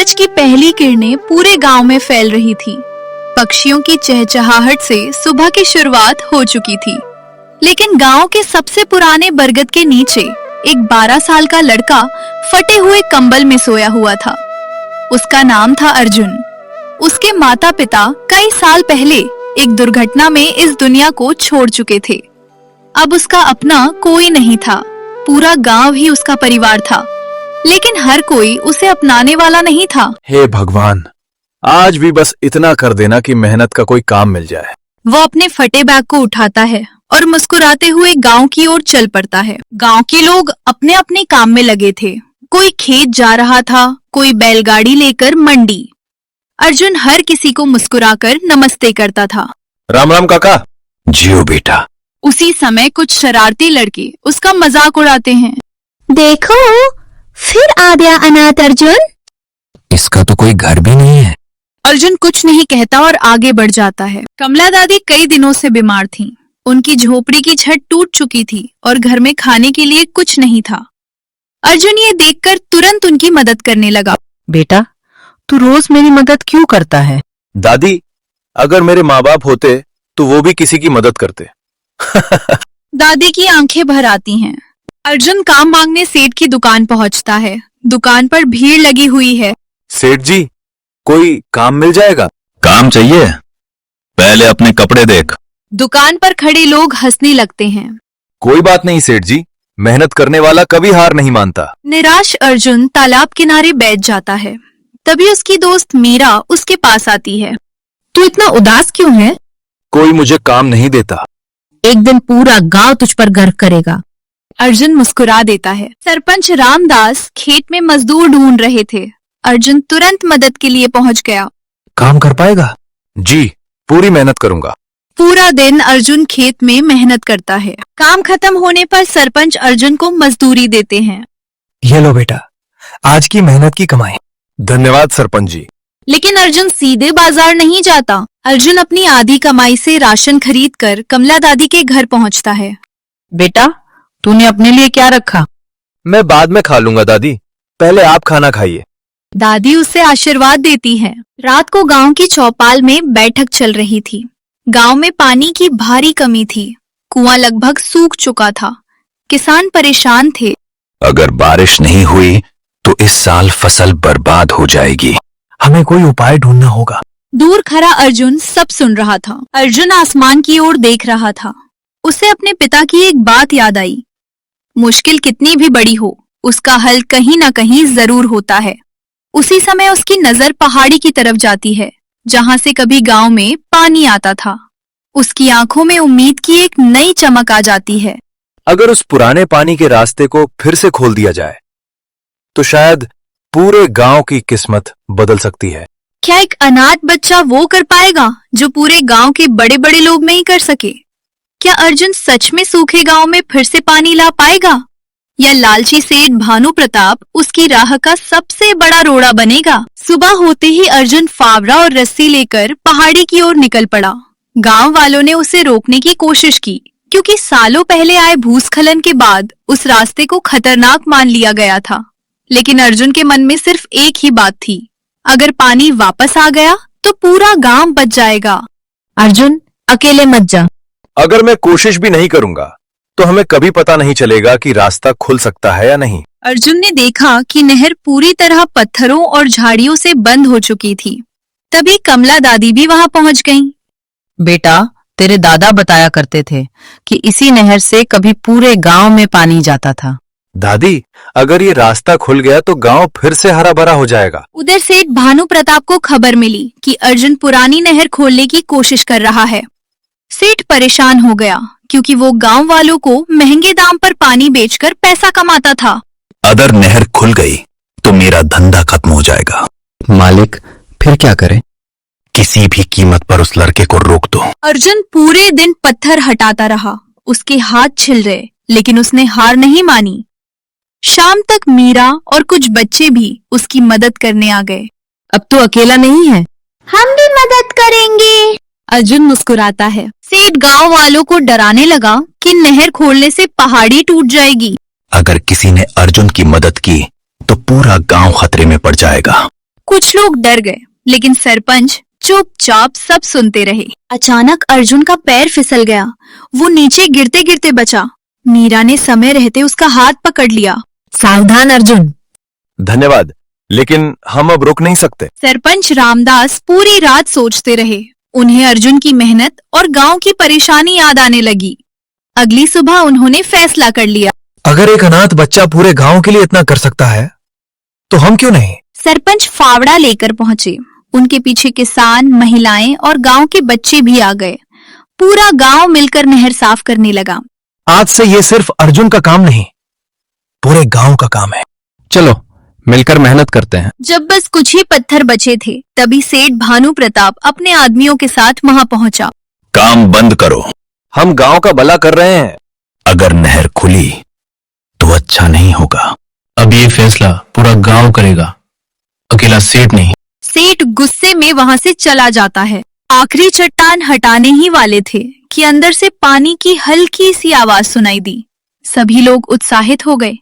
सूरज की पहली किरणें पूरे गांव में फैल रही थी। पक्षियों की चहचहाहट से सुबह की शुरुआत हो चुकी थी। लेकिन गांव के सबसे पुराने बरगद के नीचे एक 12 साल का लड़का फटे हुए कंबल में सोया हुआ था। उसका नाम था अर्जुन। उसके माता पिता कई साल पहले एक दुर्घटना में इस दुनिया को छोड़ चुके थे। अब उसका अपना कोई नहीं था। पूरा गांव ही उसका परिवार था, लेकिन हर कोई उसे अपनाने वाला नहीं था। हे भगवान, आज भी बस इतना कर देना कि मेहनत का कोई काम मिल जाए। वो अपने फटे बैग को उठाता है और मुस्कुराते हुए गांव की ओर चल पड़ता है। गांव के लोग अपने अपने काम में लगे थे। कोई खेत जा रहा था, कोई बैलगाड़ी लेकर मंडी। अर्जुन हर किसी को मुस्कुराकर नमस्ते करता था। राम राम काका। जियो बेटा। उसी समय कुछ शरारती लड़के उसका मजाक उड़ाते हैं। देखो, फिर आ गया अनाथ अर्जुन। इसका तो कोई घर भी नहीं है। अर्जुन कुछ नहीं कहता और आगे बढ़ जाता है। कमला दादी कई दिनों से बीमार थीं। उनकी झोपड़ी की छत टूट चुकी थी और घर में खाने के लिए कुछ नहीं था। अर्जुन ये देखकर तुरंत उनकी मदद करने लगा। बेटा, तू रोज मेरी मदद क्यों करता है? दादी, अगर मेरे माँ बाप होते तो वो भी किसी की मदद करते। दादी की आंखें भर आती हैं। अर्जुन काम मांगने सेठ की दुकान पहुंचता है। दुकान पर भीड़ लगी हुई है। सेठ जी, कोई काम मिल जाएगा? काम चाहिए? पहले अपने कपड़े देख। दुकान पर खड़े लोग हंसने लगते हैं। कोई बात नहीं सेठ जी, मेहनत करने वाला कभी हार नहीं मानता। निराश अर्जुन तालाब किनारे बैठ जाता है। तभी उसकी दोस्त मीरा उसके पास आती है। तू इतना उदास क्यों है? कोई मुझे काम नहीं देता। एक दिन पूरा गांव तुझ पर गर्व करेगा। अर्जुन मुस्कुरा देता है। सरपंच रामदास खेत में मजदूर ढूंढ रहे थे। अर्जुन तुरंत मदद के लिए पहुंच गया। काम कर पाएगा? जी, पूरी मेहनत करूंगा। पूरा दिन अर्जुन खेत में मेहनत करता है। काम खत्म होने पर सरपंच अर्जुन को मजदूरी देते हैं। ये लो बेटा, आज की मेहनत की कमाई। धन्यवाद सरपंच जी। लेकिन अर्जुन सीधे बाजार नहीं जाता। अर्जुन अपनी आधी कमाई से राशन खरीदकर कमला दादी के घर पहुंचता है। बेटा, तूने अपने लिए क्या रखा? मैं बाद में खा लूंगा दादी, पहले आप खाना खाइए। दादी उसे आशीर्वाद देती है। रात को गांव की चौपाल में बैठक चल रही थी। गांव में पानी की भारी कमी थी। कुआं लगभग सूख चुका था। किसान परेशान थे। अगर बारिश नहीं हुई तो इस साल फसल बर्बाद हो जाएगी। हमें कोई उपाय ढूंढना होगा। दूर खड़ा अर्जुन सब सुन रहा था। अर्जुन आसमान की ओर देख रहा था। उसे अपने पिता की एक बात याद आई। मुश्किल कितनी भी बड़ी हो, उसका हल कहीं ना कहीं जरूर होता है। उसी समय उसकी नजर पहाड़ी की तरफ जाती है, जहां से कभी गांव में पानी आता था। उसकी आंखों में उम्मीद की एक नई चमक आ जाती है। अगर उस पुराने पानी के रास्ते को फिर से खोल दिया जाए तो शायद पूरे गांव की किस्मत बदल सकती है। क्या एक अनाथ बच्चा वो कर पाएगा जो पूरे गांव के बड़े बड़े लोग नहीं कर सके? क्या अर्जुन सच में सूखे गांव में फिर से पानी ला पाएगा, या लालची सेठ भानु प्रताप उसकी राह का सबसे बड़ा रोड़ा बनेगा? सुबह होते ही अर्जुन फावड़ा और रस्सी लेकर पहाड़ी की ओर निकल पड़ा। गांव वालों ने उसे रोकने की कोशिश की, क्योंकि सालों पहले आए भूस्खलन के बाद उस रास्ते को खतरनाक मान लिया गया था। लेकिन अर्जुन के मन में सिर्फ एक ही बात थी, अगर पानी वापस आ गया तो पूरा गांव बच जाएगा। अर्जुन, अकेले मत जा। अगर मैं कोशिश भी नहीं करूंगा तो हमें कभी पता नहीं चलेगा कि रास्ता खुल सकता है या नहीं। अर्जुन ने देखा कि नहर पूरी तरह पत्थरों और झाड़ियों से बंद हो चुकी थी। तभी कमला दादी भी वहां पहुंच गईं। बेटा, तेरे दादा बताया करते थे कि इसी नहर से कभी पूरे गांव में पानी जाता था। दादी, अगर ये रास्ता खुल गया तो गांव फिर से हरा भरा हो जाएगा। उधर सेठ भानु प्रताप को खबर मिली कि अर्जुन पुरानी नहर खोलने की कोशिश कर रहा है। सेठ परेशान हो गया, क्योंकि वो गांव वालों को महंगे दाम पर पानी बेचकर पैसा कमाता था। अगर नहर खुल गई तो मेरा धंधा खत्म हो जाएगा। मालिक, फिर क्या करें? किसी भी कीमत पर उस लड़के को रोक दो। अर्जुन पूरे दिन पत्थर हटाता रहा। उसके हाथ छिल रहे, लेकिन उसने हार नहीं मानी। शाम तक मीरा और कुछ बच्चे भी उसकी मदद करने आ गए। अब तो अकेला नहीं है। हम भी मदद करेंगे। अर्जुन मुस्कुराता है। सेठ गांव वालों को डराने लगा कि नहर खोलने से पहाड़ी टूट जाएगी। अगर किसी ने अर्जुन की मदद की तो पूरा गांव खतरे में पड़ जाएगा। कुछ लोग डर गए, लेकिन सरपंच चुपचाप सब सुनते रहे। अचानक अर्जुन का पैर फिसल गया। वो नीचे गिरते गिरते बचा। मीरा ने समय रहते उसका हाथ पकड़ लिया। सावधान अर्जुन। धन्यवाद, लेकिन हम अब रुक नहीं सकते। सरपंच रामदास पूरी रात सोचते रहे। उन्हें अर्जुन की मेहनत और गांव की परेशानी याद आने लगी। अगली सुबह उन्होंने फैसला कर लिया। अगर एक अनाथ बच्चा पूरे गांव के लिए इतना कर सकता है तो हम क्यों नहीं? सरपंच फावड़ा लेकर पहुंचे। उनके पीछे किसान, महिलाएं और गांव के बच्चे भी आ गए। पूरा गांव मिलकर नहर साफ करने लगा। आज से ये सिर्फ अर्जुन का काम नहीं, पूरे गांव का काम है। चलो मिलकर मेहनत करते हैं। जब बस कुछ ही पत्थर बचे थे, तभी सेठ भानु प्रताप अपने आदमियों के साथ वहां पहुंचा। काम बंद करो। हम गांव का भला कर रहे हैं। अगर नहर खुली तो अच्छा नहीं होगा। अब ये फैसला पूरा गांव करेगा, अकेला सेठ नहीं। सेठ गुस्से में वहां से चला जाता है। आखिरी चट्टान हटाने ही वाले थे कि अंदर से पानी की हल्की सी आवाज सुनाई दी। सभी लोग उत्साहित हो गए।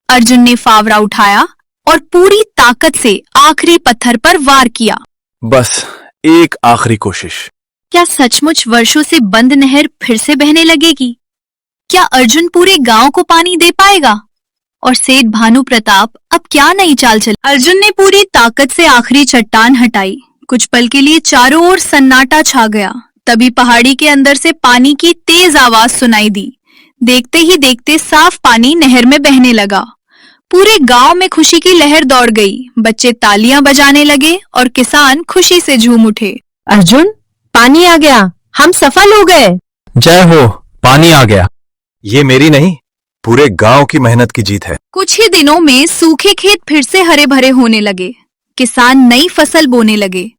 अर्जुन ने फावड़ा उठाया और पूरी ताकत से आखिरी पत्थर पर वार किया। बस एक आखिरी कोशिश। क्या सचमुच वर्षों से बंद नहर फिर से बहने लगेगी? क्या अर्जुन पूरे गांव को पानी दे पाएगा? और सेठ भानु प्रताप अब क्या नई चाल चली? अर्जुन ने पूरी ताकत से आखिरी चट्टान हटाई। कुछ पल के लिए चारों ओर सन्नाटा छा गया। तभी पहाड़ी के अंदर से पानी की तेज आवाज सुनाई दी। देखते ही देखते साफ पानी नहर में बहने लगा। पूरे गांव में खुशी की लहर दौड़ गई। बच्चे तालियां बजाने लगे और किसान खुशी से झूम उठे। अर्जुन, पानी आ गया, हम सफल हो गए। जय हो, पानी आ गया। ये मेरी नहीं, पूरे गांव की मेहनत की जीत है। कुछ ही दिनों में सूखे खेत फिर से हरे भरे होने लगे। किसान नई फसल बोने लगे।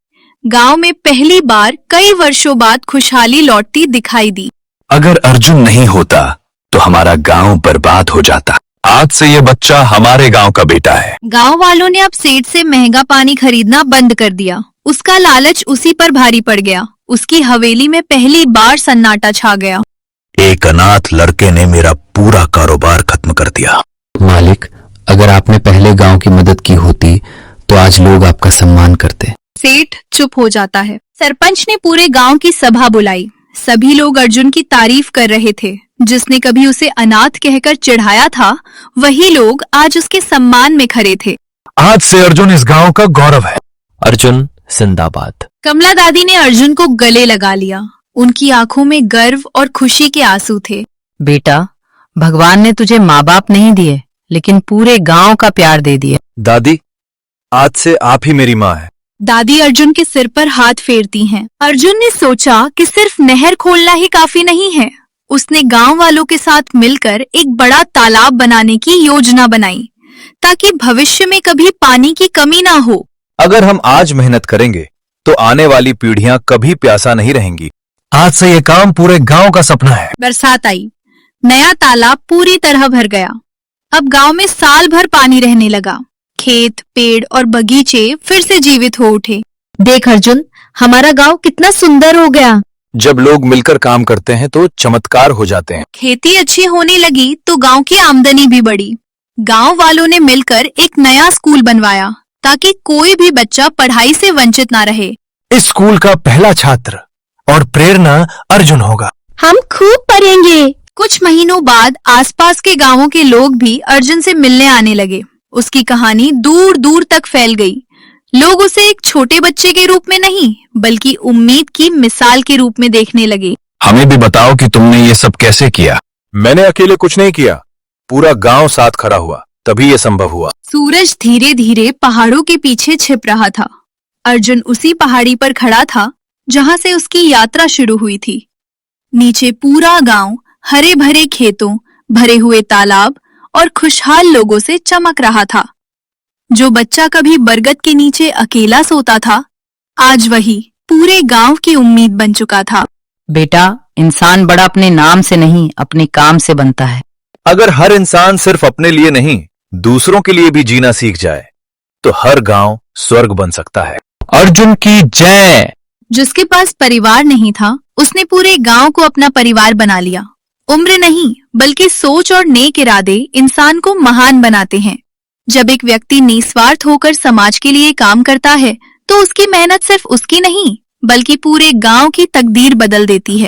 गांव में पहली बार कई वर्षों बाद खुशहाली लौटती दिखाई दी। अगर अर्जुन नहीं होता तो हमारा गांव बर्बाद हो जाता। आज से ये बच्चा हमारे गांव का बेटा है। गांव वालों ने अब सेठ से महंगा पानी खरीदना बंद कर दिया। उसका लालच उसी पर भारी पड़ गया। उसकी हवेली में पहली बार सन्नाटा छा गया। एक अनाथ लड़के ने मेरा पूरा कारोबार खत्म कर दिया। मालिक, अगर आपने पहले गांव की मदद की होती तो आज लोग आपका सम्मान करते। सेठ चुप हो जाता है। सरपंच ने पूरे गांव की सभा बुलाई। सभी लोग अर्जुन की तारीफ कर रहे थे। जिसने कभी उसे अनाथ कहकर चिढ़ाया था, वही लोग आज उसके सम्मान में खड़े थे। आज से अर्जुन इस गांव का गौरव है। अर्जुन जिंदाबाद। कमला दादी ने अर्जुन को गले लगा लिया। उनकी आंखों में गर्व और खुशी के आंसू थे। बेटा, भगवान ने तुझे माँ बाप नहीं दिए, लेकिन पूरे गांव का प्यार दे दिया। दादी, आज से आप ही मेरी माँ है। दादी अर्जुन के सिर पर हाथ फेरती हैं। अर्जुन ने सोचा कि सिर्फ नहर खोलना ही काफी नहीं है। उसने गांव वालों के साथ मिलकर एक बड़ा तालाब बनाने की योजना बनाई, ताकि भविष्य में कभी पानी की कमी ना हो। अगर हम आज मेहनत करेंगे तो आने वाली पीढ़ियां कभी प्यासा नहीं रहेंगी। आज से ये काम पूरे गांव का सपना है। बरसात आई। नया तालाब पूरी तरह भर गया। अब गांव में साल भर पानी रहने लगा। खेत, पेड़ और बगीचे फिर से जीवित हो उठे। देख अर्जुन, हमारा गांव कितना सुंदर हो गया। जब लोग मिलकर काम करते हैं तो चमत्कार हो जाते हैं। खेती अच्छी होने लगी तो गांव की आमदनी भी बढ़ी। गांव वालों ने मिलकर एक नया स्कूल बनवाया, ताकि कोई भी बच्चा पढ़ाई से वंचित ना रहे। इस स्कूल का पहला छात्र और प्रेरणा अर्जुन होगा। हम खूब पढ़ेंगे। कुछ महीनों बाद आसपास के गांवों के लोग भी अर्जुन से मिलने आने लगे। उसकी कहानी दूर दूर तक फैल गई। लोग उसे एक छोटे बच्चे के रूप में नहीं, बल्कि उम्मीद की मिसाल के रूप में देखने लगे। हमें भी बताओ कि तुमने ये सब कैसे किया। मैंने अकेले कुछ नहीं किया, पूरा गांव साथ खड़ा हुआ, तभी ये संभव हुआ। सूरज धीरे धीरे पहाड़ों के पीछे छिप रहा था। अर्जुन उसी पहाड़ी पर खड़ा था जहां से उसकी यात्रा शुरू हुई थी। नीचे पूरा गांव हरे भरे खेतों, भरे हुए तालाब और खुशहाल लोगों से चमक रहा था। जो बच्चा कभी बरगद के नीचे अकेला सोता था, आज वही पूरे गांव की उम्मीद बन चुका था। बेटा, इंसान बड़ा अपने नाम से नहीं, अपने काम से बनता है। अगर हर इंसान सिर्फ अपने लिए नहीं, दूसरों के लिए भी जीना सीख जाए, तो हर गांव स्वर्ग बन सकता है। अर्जुन की जय। जिसके पास परिवार नहीं था, उसने पूरे गांव को अपना परिवार बना लिया। उम्र नहीं, बल्कि सोच और नेक इरादे इंसान को महान बनाते हैं। जब एक व्यक्ति निस्वार्थ होकर समाज के लिए काम करता है तो उसकी मेहनत सिर्फ उसकी नहीं बल्कि पूरे गांव की तकदीर बदल देती है।